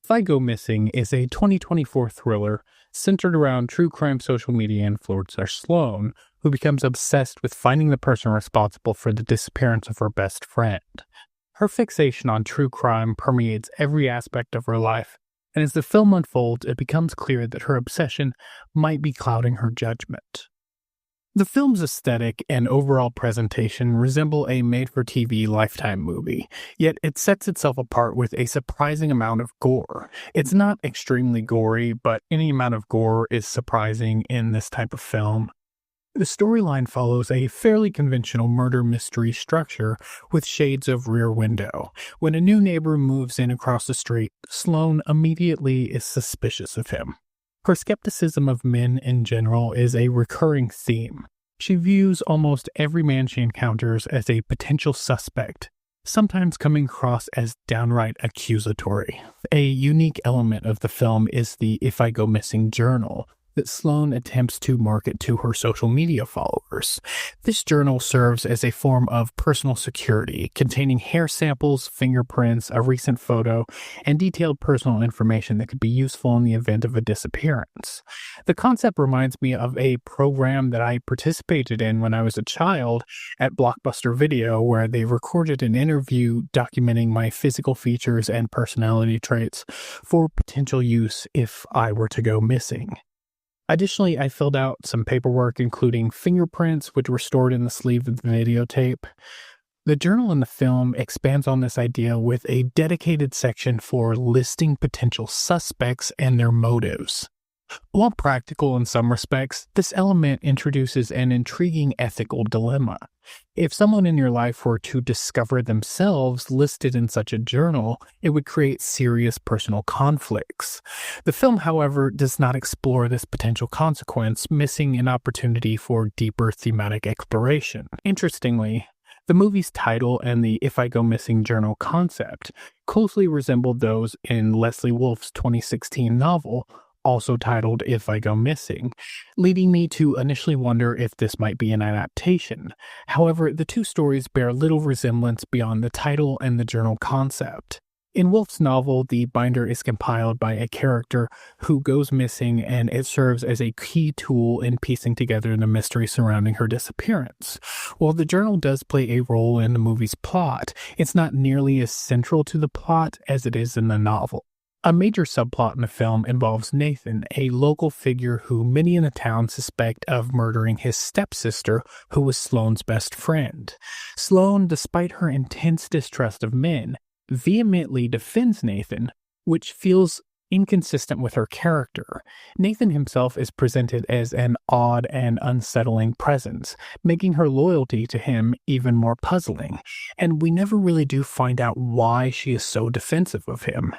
If I Go Missing is a 2024 thriller centered around true crime social media influencer Sloane, who becomes obsessed with finding the person responsible for the disappearance of her best friend. Her fixation on true crime permeates every aspect of her life, and as the film unfolds, it becomes clear that her obsession might be clouding her judgment. The film's aesthetic and overall presentation resemble a made-for-TV Lifetime movie, yet it sets itself apart with a surprising amount of gore. It's not extremely gory, but any amount of gore is surprising in this type of film. The storyline follows a fairly conventional murder mystery structure with shades of Rear Window. When a new neighbor moves in across the street, Sloane immediately is suspicious of him. Her skepticism of men in general is a recurring theme. She views almost every man she encounters as a potential suspect, sometimes coming across as downright accusatory. A unique element of the film is the If I Go Missing journal that Sloane attempts to market to her social media followers. This journal serves as a form of personal security, containing hair samples, fingerprints, a recent photo, and detailed personal information that could be useful in the event of a disappearance. The concept reminds me of a program that I participated in when I was a child at Blockbuster Video, where they recorded an interview documenting my physical features and personality traits for potential use if I were to go missing. Additionally, I filled out some paperwork, including fingerprints, which were stored in the sleeve of the videotape. The journal in the film expands on this idea with a dedicated section for listing potential suspects and their motives. While practical in some respects, this element introduces an intriguing ethical dilemma. If someone in your life were to discover themselves listed in such a journal, it would create serious personal conflicts. The film, however, does not explore this potential consequence, missing an opportunity for deeper thematic exploration. Interestingly, the movie's title and the If I Go Missing journal concept closely resembled those in Leslie Wolf's 2016 novel, also titled If I Go Missing, leading me to initially wonder if this might be an adaptation. However, the two stories bear little resemblance beyond the title and the journal concept. In Wolf's novel, the binder is compiled by a character who goes missing, and it serves as a key tool in piecing together the mystery surrounding her disappearance. While the journal does play a role in the movie's plot, it's not nearly as central to the plot as it is in the novel. A major subplot in the film involves Nathan, a local figure who many in the town suspect of murdering his stepsister, who was Sloane's best friend. Sloane, despite her intense distrust of men, vehemently defends Nathan, which feels inconsistent with her character. Nathan himself is presented as an odd and unsettling presence, making her loyalty to him even more puzzling, and we never really do find out why she is so defensive of him.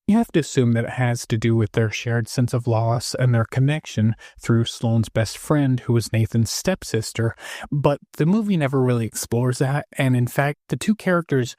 You have to assume that it has to do with their shared sense of loss and their connection through Sloane's best friend, who was Nathan's stepsister, but the movie never really explores that, and in fact, the two characters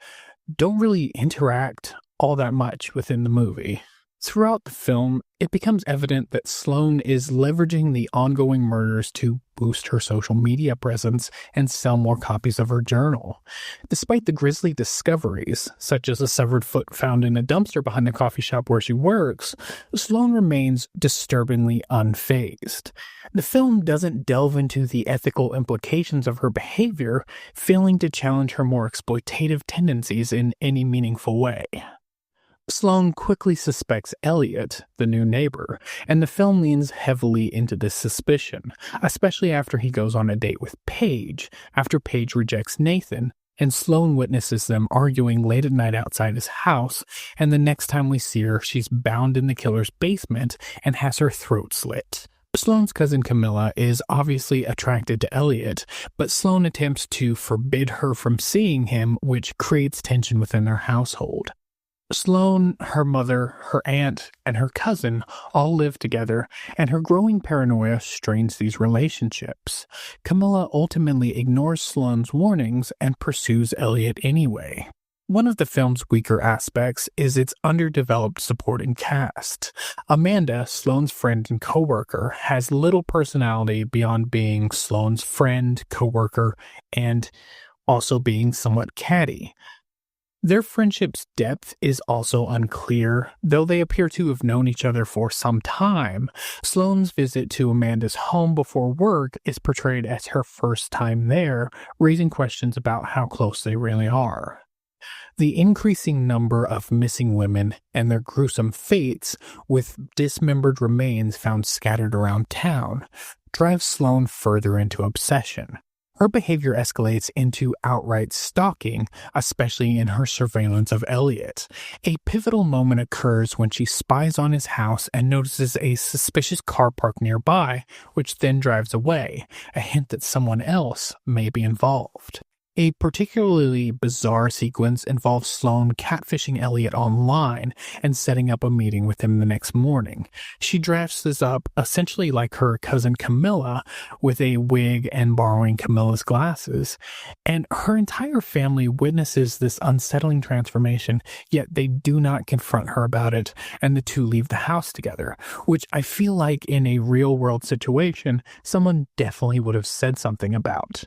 don't really interact all that much within the movie. Throughout the film, it becomes evident that Sloane is leveraging the ongoing murders to boost her social media presence and sell more copies of her journal. Despite the grisly discoveries, such as a severed foot found in a dumpster behind the coffee shop where she works, Sloane remains disturbingly unfazed. The film doesn't delve into the ethical implications of her behavior, failing to challenge her more exploitative tendencies in any meaningful way. Sloane quickly suspects Elliot, the new neighbor, and the film leans heavily into this suspicion, especially after he goes on a date with Paige, after Paige rejects Nathan, and Sloane witnesses them arguing late at night outside his house, and the next time we see her, she's bound in the killer's basement and has her throat slit. Sloane's cousin Camilla is obviously attracted to Elliot, but Sloane attempts to forbid her from seeing him, which creates tension within their household. Sloane, her mother, her aunt, and her cousin all live together, and her growing paranoia strains these relationships. Camilla ultimately ignores Sloane's warnings and pursues Elliot anyway. One of the film's weaker aspects is its underdeveloped supporting cast. Amanda, Sloane's friend and coworker, has little personality beyond being Sloane's friend, coworker, and also being somewhat catty. Their friendship's depth is also unclear, though they appear to have known each other for some time. Sloane's visit to Amanda's home before work is portrayed as her first time there, raising questions about how close they really are. The increasing number of missing women and their gruesome fates, with dismembered remains found scattered around town, drives Sloane further into obsession. Her behavior escalates into outright stalking, especially in her surveillance of Elliot. A pivotal moment occurs when she spies on his house and notices a suspicious car parked nearby, which then drives away, a hint that someone else may be involved. A particularly bizarre sequence involves Sloane catfishing Elliot online and setting up a meeting with him the next morning. She drafts this up essentially like her cousin Camilla, with a wig and borrowing Camilla's glasses, and her entire family witnesses this unsettling transformation, yet they do not confront her about it, and the two leave the house together, which I feel like in a real-world situation, someone definitely would have said something about.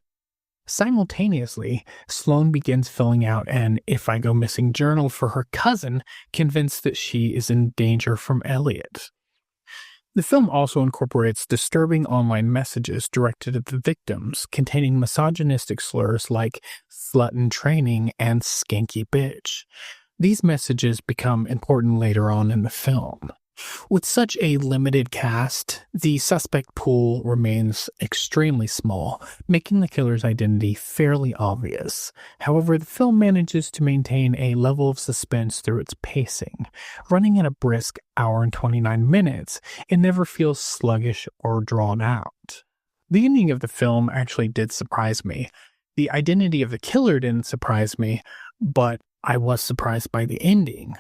Simultaneously, Sloane begins filling out an "if I go missing" journal for her cousin, convinced that she is in danger from Elliot. The film also incorporates disturbing online messages directed at the victims, containing misogynistic slurs like "slut in training" and "skanky bitch." These messages become important later on in the film. With such a limited cast, the suspect pool remains extremely small, making the killer's identity fairly obvious. However, the film manages to maintain a level of suspense through its pacing. Running at a brisk hour and 29 minutes, it never feels sluggish or drawn out. The ending of the film actually did surprise me. The identity of the killer didn't surprise me, but I was surprised by the ending,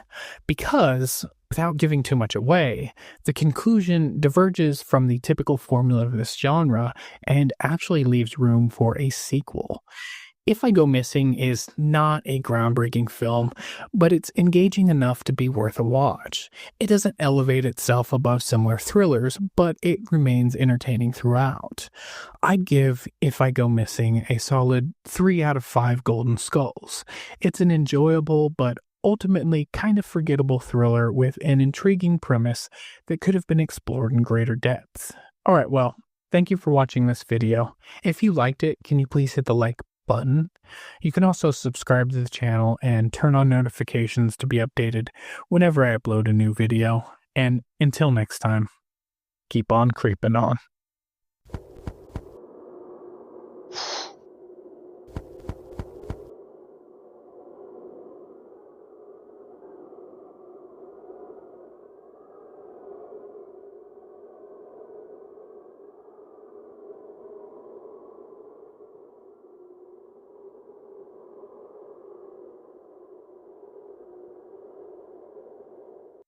because, without giving too much away, the conclusion diverges from the typical formula of this genre and actually leaves room for a sequel. If I Go Missing is not a groundbreaking film, but it's engaging enough to be worth a watch. It doesn't elevate itself above similar thrillers, but it remains entertaining throughout. I'd give If I Go Missing a solid 3 out of 5 golden skulls. It's an enjoyable but ultimately kind of forgettable thriller with an intriguing premise that could have been explored in greater depth. Alright, well, thank you for watching this video. If you liked it, can you please hit the like button? You can also subscribe to the channel and turn on notifications to be updated whenever I upload a new video. And until next time, keep on creeping on.